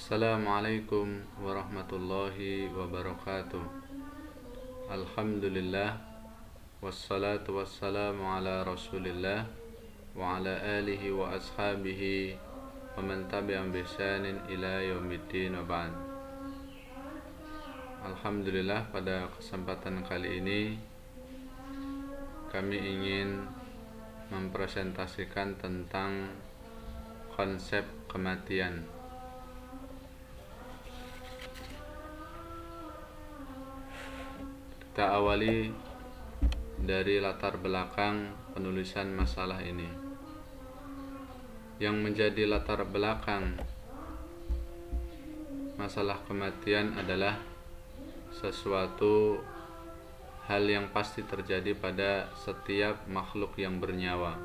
Assalamualaikum warahmatullahi wabarakatuh. Alhamdulillah, wassalatu wassalamu ala rasulillah wa ala alihi wa ashabihi wa man tabi'an bi ihsanin ila yaumiddin wa ba'd. Alhamdulillah, pada kesempatan kali ini kami ingin mempresentasikan tentang konsep kematian. Kita awali dari latar belakang penulisan masalah ini. Yang menjadi latar belakang masalah kematian adalah sesuatu hal yang pasti terjadi pada setiap makhluk yang bernyawa.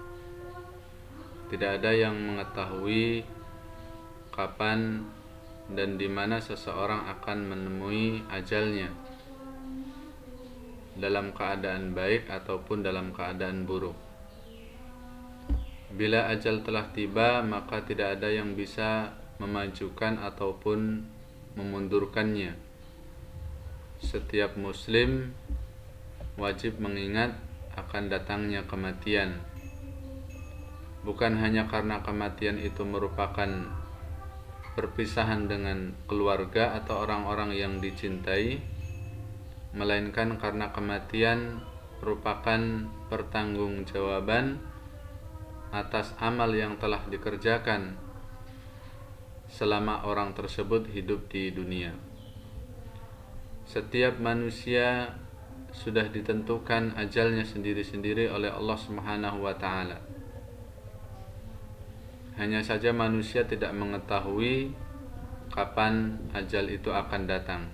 Tidak ada yang mengetahui kapan dan di mana seseorang akan menemui ajalnya, dalam keadaan baik ataupun dalam keadaan buruk. Bila ajal telah tiba, maka tidak ada yang bisa memajukan ataupun memundurkannya. Setiap muslim wajib mengingat akan datangnya kematian. Bukan hanya karena kematian itu merupakan perpisahan dengan keluarga atau orang-orang yang dicintai, melainkan karena kematian merupakan pertanggungjawaban atas amal yang telah dikerjakan selama orang tersebut hidup di dunia. Setiap manusia sudah ditentukan ajalnya sendiri-sendiri oleh Allah Subhanahu wa taala. Hanya saja manusia tidak mengetahui kapan ajal itu akan datang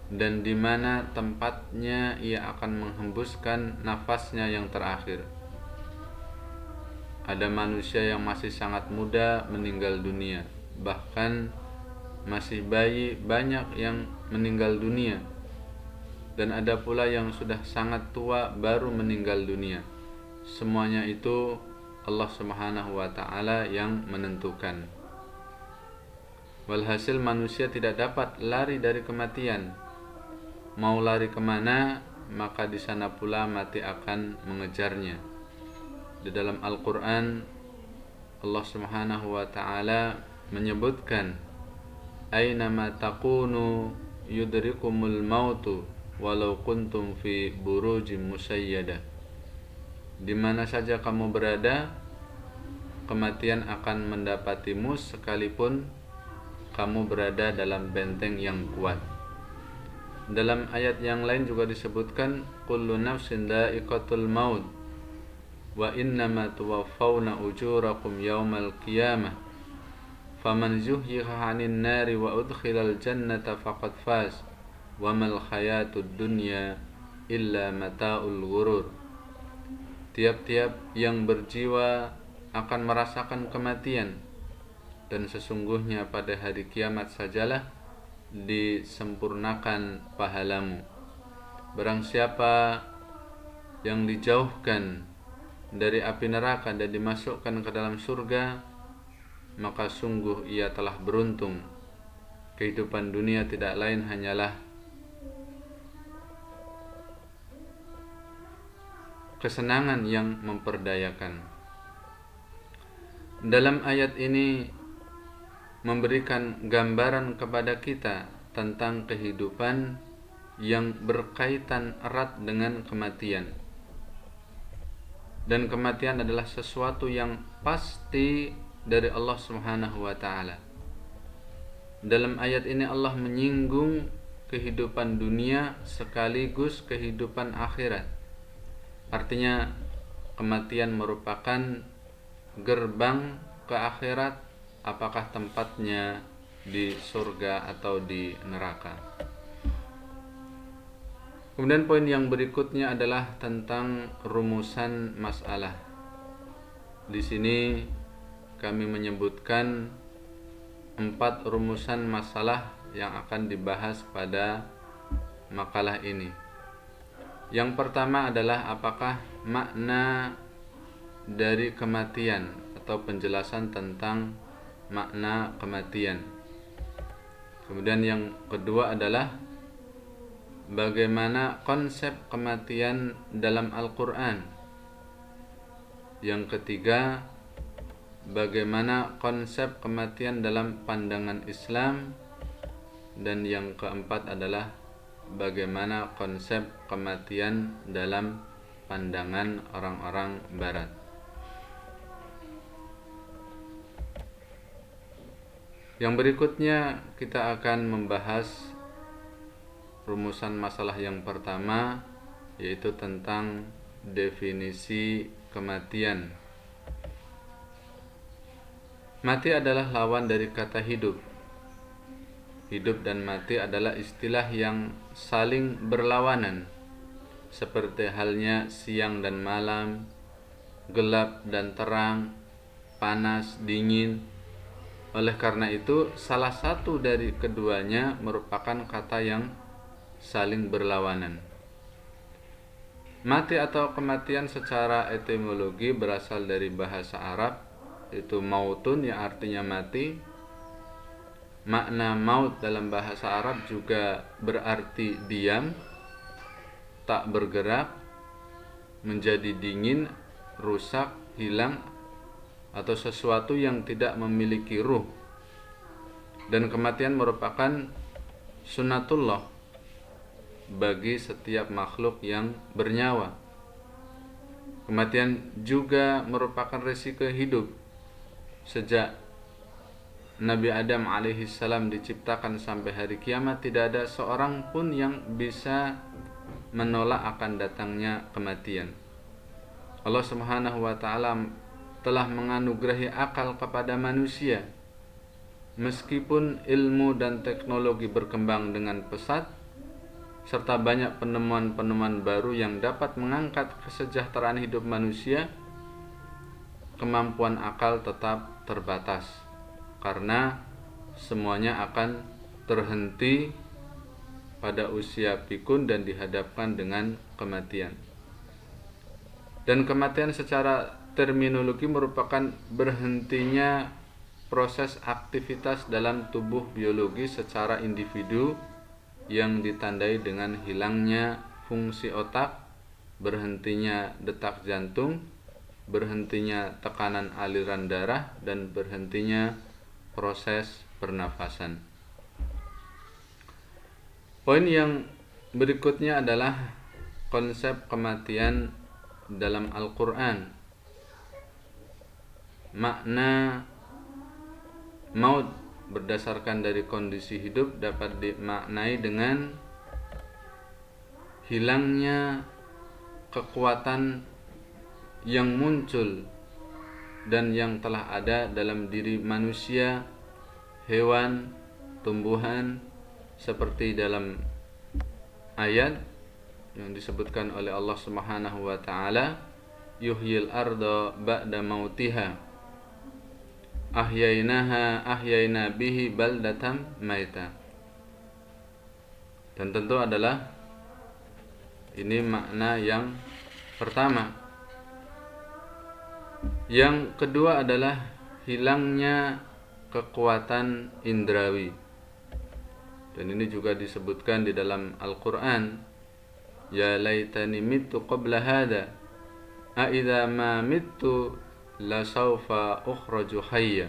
dan di mana tempatnya ia akan menghembuskan nafasnya yang terakhir. Ada manusia yang masih sangat muda meninggal dunia, bahkan masih bayi banyak yang meninggal dunia, dan ada pula yang sudah sangat tua baru meninggal dunia. Semuanya itu Allah Subhanahu wa taala yang menentukan. Walhasil manusia tidak dapat lari dari kematian. Mau lari kemana, maka di sana pula mati akan mengejarnya. Di dalam Al-Quran, Allah Subhanahu wa ta'ala menyebutkan, Aynama takunu yudrikumul mautu walau kuntum fi burujim musayyadah. Di mana saja kamu berada, kematian akan mendapatimu sekalipun kamu berada dalam benteng yang kuat. Dalam ayat yang lain juga disebutkan, kullu nafsin dha'iqatul maut wa innama tuwaffawna ujurakum yawmal qiyamah faman zuhziha 'anil nari wa udkhilal jannata faqad faz wa mal hayatud dunya illa mata'ul ghurur. Tiap-tiap yang berjiwa akan merasakan kematian, dan sesungguhnya pada hari kiamat sajalah disempurnakan pahalamu. Barang siapa yang dijauhkan dari api neraka dan dimasukkan ke dalam surga, maka sungguh ia telah beruntung. Kehidupan dunia tidak lain hanyalah kesenangan yang memperdayakan. Dalam ayat ini memberikan gambaran kepada kita tentang kehidupan yang berkaitan erat dengan kematian. Dan kematian adalah sesuatu yang pasti dari Allah Subhanahu wa taala. Dalam ayat ini Allah menyinggung kehidupan dunia sekaligus kehidupan akhirat. Artinya kematian merupakan gerbang ke akhirat, apakah tempatnya di surga atau di neraka. Kemudian poin yang berikutnya adalah tentang rumusan masalah. Di sini kami menyebutkan 4 rumusan masalah yang akan dibahas pada makalah ini. Yang pertama adalah apakah makna dari kematian atau penjelasan tentang makna kematian. Kemudian yang kedua adalah bagaimana konsep kematian dalam Al-Quran. Yang ketiga, bagaimana konsep kematian dalam pandangan Islam. Dan yang keempat adalah bagaimana konsep kematian dalam pandangan orang-orang Barat. Yang berikutnya kita akan membahas rumusan masalah yang pertama, yaitu tentang definisi kematian. Mati adalah lawan dari kata hidup. Hidup dan mati adalah istilah yang saling berlawanan, seperti halnya siang dan malam, gelap dan terang, panas, dingin. Oleh karena itu, salah satu dari keduanya merupakan kata yang saling berlawanan. Mati atau kematian secara etimologi berasal dari bahasa Arab, yaitu mautun yang artinya mati. Makna maut dalam bahasa Arab juga berarti diam, tak bergerak, menjadi dingin, rusak, hilang, atau sesuatu yang tidak memiliki ruh. Dan kematian merupakan sunnatullah bagi setiap makhluk yang bernyawa. Kematian juga merupakan resiko hidup. Sejak Nabi Adam alaihissalam diciptakan sampai hari kiamat, tidak ada seorang pun yang bisa menolak akan datangnya kematian. Allah Subhanahu wa ta'ala telah menganugerahi akal kepada manusia. Meskipun ilmu dan teknologi berkembang dengan pesat, serta banyak penemuan-penemuan baru yang dapat mengangkat kesejahteraan hidup manusia, kemampuan akal tetap terbatas, karena semuanya akan terhenti pada usia pikun dan dihadapkan dengan kematian. Dan kematian secara terminologi merupakan berhentinya proses aktivitas dalam tubuh biologi secara individu yang ditandai dengan hilangnya fungsi otak, berhentinya detak jantung, berhentinya tekanan aliran darah, dan berhentinya proses pernafasan. Poin yang berikutnya adalah konsep kematian dalam Al-Quran. Makna maut berdasarkan dari kondisi hidup dapat dimaknai dengan hilangnya kekuatan yang muncul dan yang telah ada dalam diri manusia, hewan, tumbuhan, seperti dalam ayat yang disebutkan oleh Allah Subhanahu wa ta'ala, yuhyil arda ba'da mautiha ahyayna bihi baldatan maita. Dan tentu adalah ini makna yang pertama. Yang kedua adalah hilangnya kekuatan indrawi. Dan ini juga disebutkan di dalam Al-Quran, ya laitani mittu qabla hada a idza ma mittu la sawfa ukhraju hayya.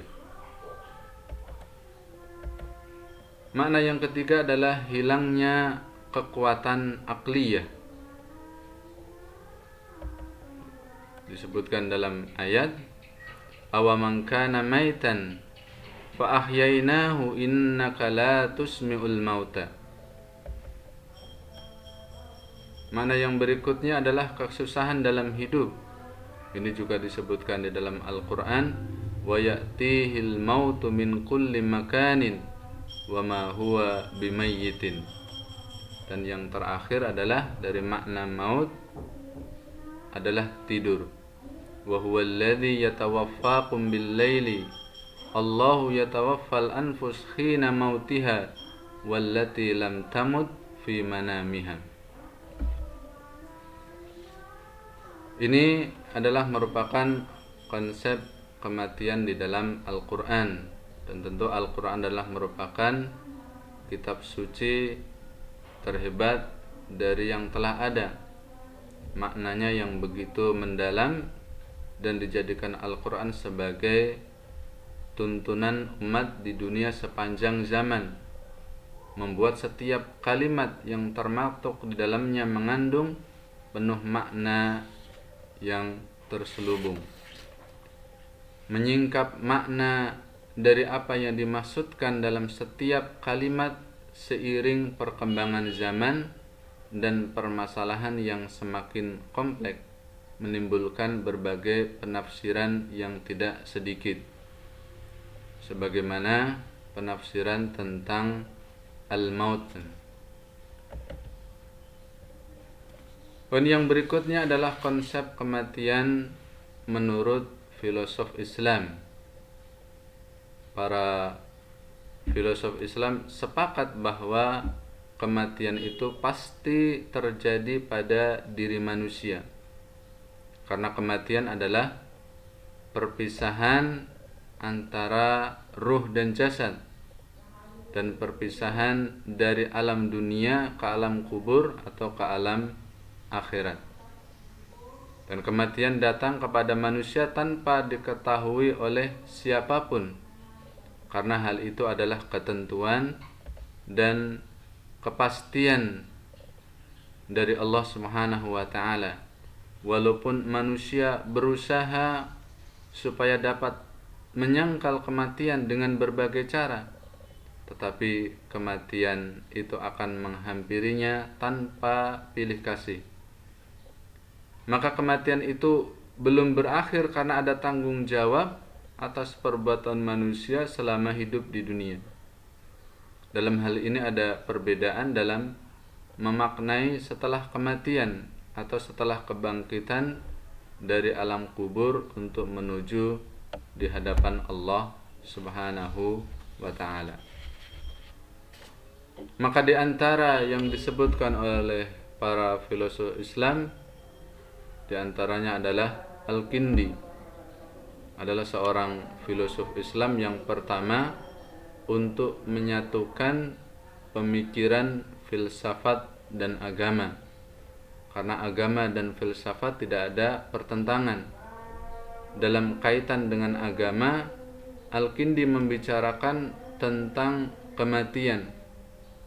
Makna yang ketiga adalah hilangnya kekuatan akliyah. Disebutkan dalam ayat, awaman kana maitan fa ahyainahu innaka la tusmi'ul mauta. Makna yang berikutnya adalah kesusahan dalam hidup. Ini juga disebutkan di dalam Al-Quran, wa ya'tihil mautu min kulli makanin wa ma huwa bimayyitin. Dan yang terakhir adalah dari makna maut adalah tidur. Wa huwa alladhi yatawaffakum bil-laili Allahu yatawaffal anfus khina mautiha wallati lam tamut fi manamiha. Ini adalah merupakan konsep kematian di dalam Al-Quran. Dan tentu Al-Quran adalah merupakan kitab suci terhebat dari yang telah ada, maknanya yang begitu mendalam, dan dijadikan Al-Quran sebagai tuntunan umat di dunia sepanjang zaman, membuat setiap kalimat yang termaktub di dalamnya mengandung penuh makna yang terselubung. Menyingkap makna dari apa yang dimaksudkan dalam setiap kalimat seiring perkembangan zaman dan permasalahan yang semakin kompleks menimbulkan berbagai penafsiran yang tidak sedikit, sebagaimana penafsiran tentang al-maut. Poin yang berikutnya adalah konsep kematian menurut filosof Islam. Para filosof Islam sepakat bahwa kematian itu pasti terjadi pada diri manusia, karena kematian adalah perpisahan antara ruh dan jasad, dan perpisahan dari alam dunia ke alam kubur atau ke alam akhirat. Dan kematian datang kepada manusia tanpa diketahui oleh siapapun, karena hal itu adalah ketentuan dan kepastian dari Allah Subhanahu wa taala. Walaupun manusia berusaha supaya dapat menyangkal kematian dengan berbagai cara, tetapi kematian itu akan menghampirinya tanpa pilih kasih. Maka kematian itu belum berakhir karena ada tanggung jawab atas perbuatan manusia selama hidup di dunia. Dalam hal ini ada perbedaan dalam memaknai setelah kematian atau setelah kebangkitan dari alam kubur untuk menuju di hadapan Allah Subhanahu wa taala. Maka di antara yang disebutkan oleh para filosof Islam, di antaranya adalah Al-Kindi, adalah seorang filosof Islam yang pertama untuk menyatukan pemikiran filsafat dan agama, karena agama dan filsafat tidak ada pertentangan. Dalam kaitan dengan agama, Al-Kindi membicarakan tentang kematian,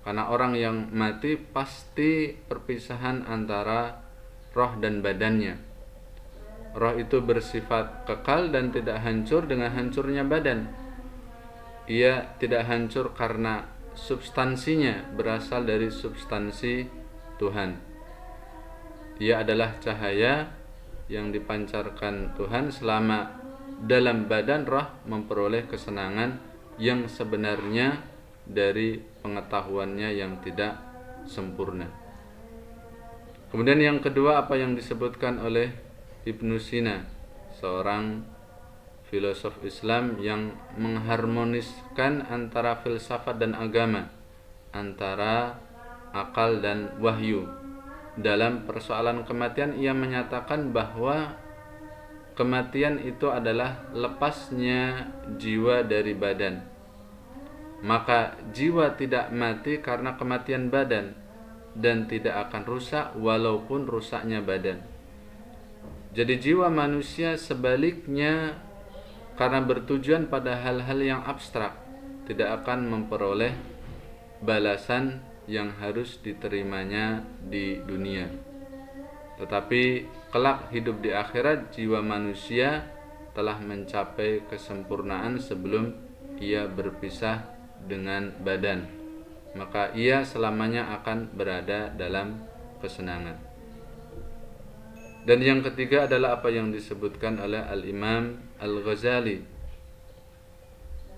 karena orang yang mati pasti perpisahan antara roh dan badannya. Roh itu bersifat kekal dan tidak hancur dengan hancurnya badan. Ia tidak hancur karena substansinya berasal dari substansi Tuhan. Ia adalah cahaya yang dipancarkan Tuhan selama dalam badan roh memperoleh kesenangan yang sebenarnya dari pengetahuannya yang tidak sempurna. Kemudian yang kedua, apa yang disebutkan oleh Ibnu Sina, seorang filosof Islam yang mengharmoniskan antara filsafat dan agama, antara akal dan wahyu. Dalam persoalan kematian, ia menyatakan bahwa kematian itu adalah lepasnya jiwa dari badan. Maka jiwa tidak mati karena kematian badan, dan tidak akan rusak walaupun rusaknya badan. Jadi jiwa manusia sebaliknya, karena bertujuan pada hal-hal yang abstrak, tidak akan memperoleh balasan yang harus diterimanya di dunia. Tetapi kelak hidup di akhirat, jiwa manusia telah mencapai kesempurnaan sebelum ia berpisah dengan badan, maka ia selamanya akan berada dalam kesenangan. Dan yang ketiga adalah apa yang disebutkan oleh Al-Imam Al-Ghazali,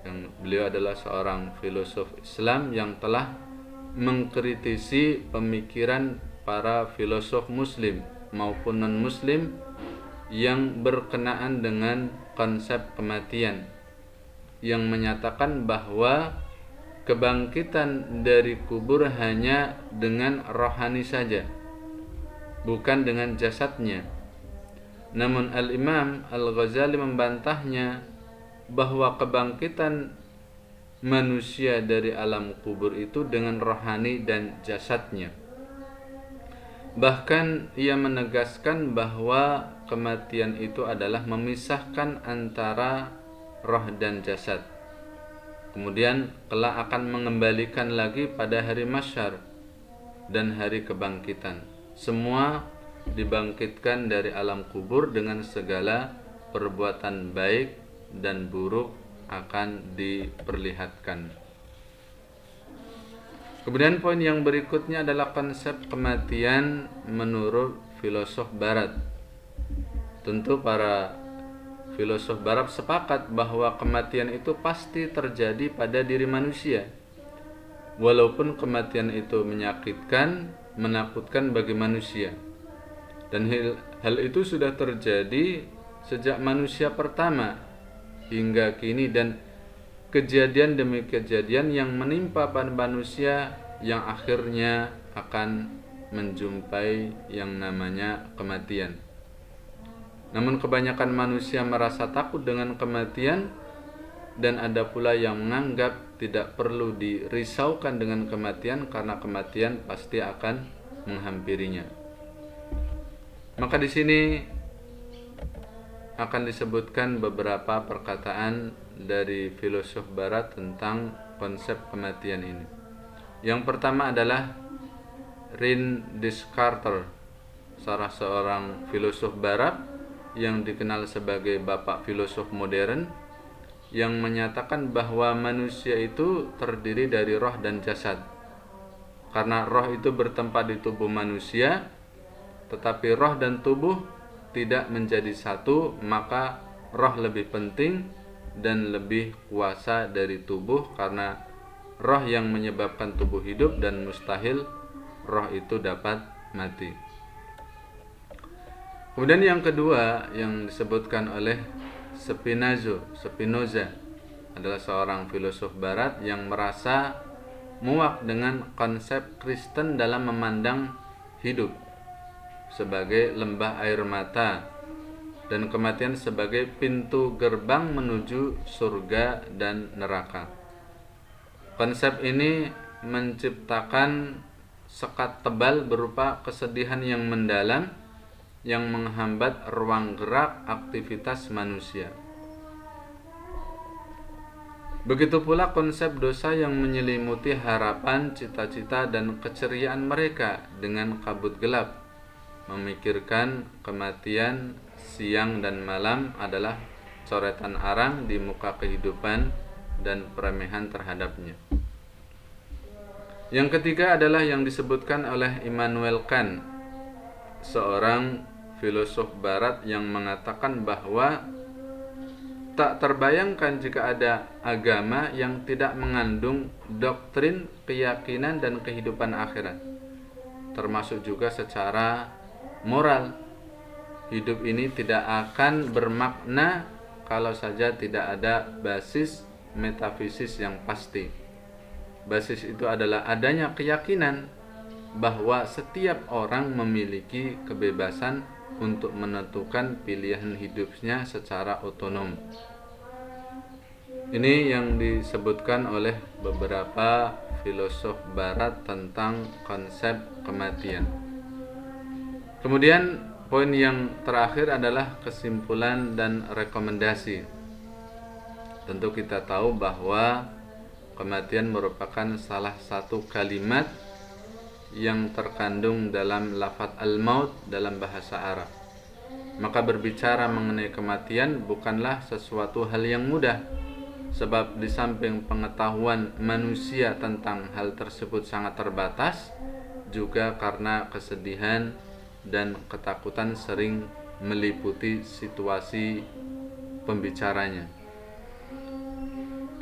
yang beliau adalah seorang filosof Islam yang telah mengkritisi pemikiran para filosof muslim maupun non-muslim yang berkenaan dengan konsep kematian, yang menyatakan bahwa kebangkitan dari kubur hanya dengan rohani saja, bukan dengan jasadnya. Namun Al-Imam Al-Ghazali membantahnya bahwa kebangkitan manusia dari alam kubur itu dengan rohani dan jasadnya. Bahkan ia menegaskan bahwa kematian itu adalah memisahkan antara roh dan jasad. Kemudian kelak akan mengembalikan lagi pada hari mahsyar dan hari kebangkitan. Semua dibangkitkan dari alam kubur dengan segala perbuatan baik dan buruk akan diperlihatkan. Kemudian poin yang berikutnya adalah konsep kematian menurut filosof barat. Tentu para filosof barat sepakat bahwa kematian itu pasti terjadi pada diri manusia. Walaupun kematian itu menyakitkan, menakutkan bagi manusia. Dan hal itu sudah terjadi sejak manusia pertama hingga kini, dan kejadian demi kejadian yang menimpa pada manusia yang akhirnya akan menjumpai yang namanya kematian. Namun kebanyakan manusia merasa takut dengan kematian, dan ada pula yang menganggap tidak perlu dirisaukan dengan kematian karena kematian pasti akan menghampirinya. Maka di sini akan disebutkan beberapa perkataan dari filosof barat tentang konsep kematian ini. Yang pertama adalah René Descartes, salah seorang filosof barat yang dikenal sebagai bapak filosof modern, yang menyatakan bahwa manusia itu terdiri dari roh dan jasad. Karena roh itu bertempat di tubuh manusia, tetapi roh dan tubuh tidak menjadi satu, maka roh lebih penting dan lebih kuasa dari tubuh, karena roh yang menyebabkan tubuh hidup dan mustahil roh itu dapat mati. Kemudian yang kedua yang disebutkan oleh Spinoza adalah seorang filosof barat yang merasa muak dengan konsep Kristen dalam memandang hidup sebagai lembah air mata dan kematian sebagai pintu gerbang menuju surga dan neraka. Konsep ini menciptakan sekat tebal berupa kesedihan yang mendalam yang menghambat ruang gerak aktivitas manusia. Begitu pula konsep dosa yang menyelimuti harapan, cita-cita, dan keceriaan mereka dengan kabut gelap. Memikirkan kematian siang dan malam adalah coretan arang di muka kehidupan dan peremehan terhadapnya. Yang ketiga adalah yang disebutkan oleh Immanuel Kant, seorang filosof barat yang mengatakan bahwa tak terbayangkan jika ada agama yang tidak mengandung doktrin, keyakinan, dan kehidupan akhirat, termasuk juga secara moral. Hidup ini tidak akan bermakna kalau saja tidak ada basis metafisis yang pasti. Basis itu adalah adanya keyakinan bahwa setiap orang memiliki kebebasan untuk menentukan pilihan hidupnya secara otonom. Ini yang disebutkan oleh beberapa filosof barat tentang konsep kematian. Kemudian poin yang terakhir adalah kesimpulan dan rekomendasi. Tentu kita tahu bahwa kematian merupakan salah satu kalimat yang terkandung dalam lafaz al-maut dalam bahasa Arab. Maka berbicara mengenai kematian bukanlah sesuatu hal yang mudah, sebab di samping pengetahuan manusia tentang hal tersebut sangat terbatas, juga karena kesedihan dan ketakutan sering meliputi situasi pembicaranya.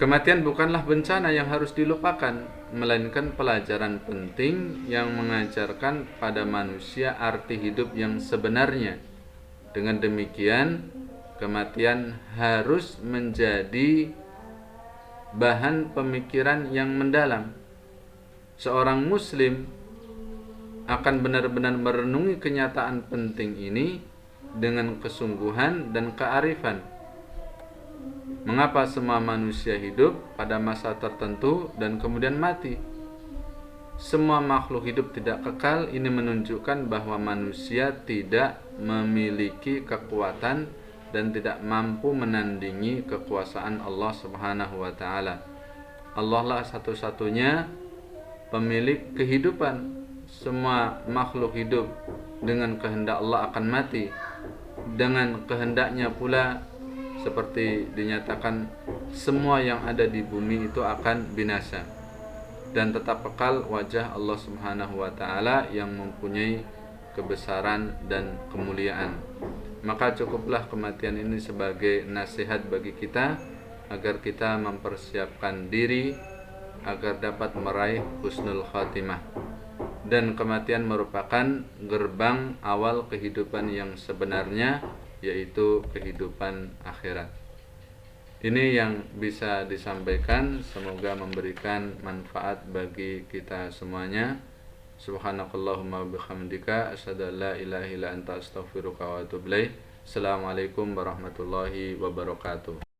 Kematian bukanlah bencana yang harus dilupakan, melainkan pelajaran penting yang mengajarkan pada manusia arti hidup yang sebenarnya. Dengan demikian, kematian harus menjadi bahan pemikiran yang mendalam. Seorang muslim akan benar-benar merenungi kenyataan penting ini dengan kesungguhan dan kearifan. Mengapa semua manusia hidup pada masa tertentu dan kemudian mati? Semua makhluk hidup tidak kekal. Ini menunjukkan bahwa manusia tidak memiliki kekuatan dan tidak mampu menandingi kekuasaan Allah Subhanahu wa taala. Allah lah satu-satunya pemilik kehidupan. Semua makhluk hidup dengan kehendak Allah akan mati. Dengan kehendaknya pula, seperti dinyatakan, semua yang ada di bumi itu akan binasa dan tetap kekal wajah Allah Subhanahu wa taala yang mempunyai kebesaran dan kemuliaan. Maka cukuplah kematian ini sebagai nasihat bagi kita agar kita mempersiapkan diri agar dapat meraih husnul khatimah. Dan kematian merupakan gerbang awal kehidupan yang sebenarnya, yaitu kehidupan akhirat. Ini yang bisa disampaikan, semoga memberikan manfaat bagi kita semuanya. Subhanakallahumma bihamdika asyhadu an la ilaha illa anta astaghfiruka wa atubu ilaik. Assalamualaikum warahmatullahi wabarakatuh.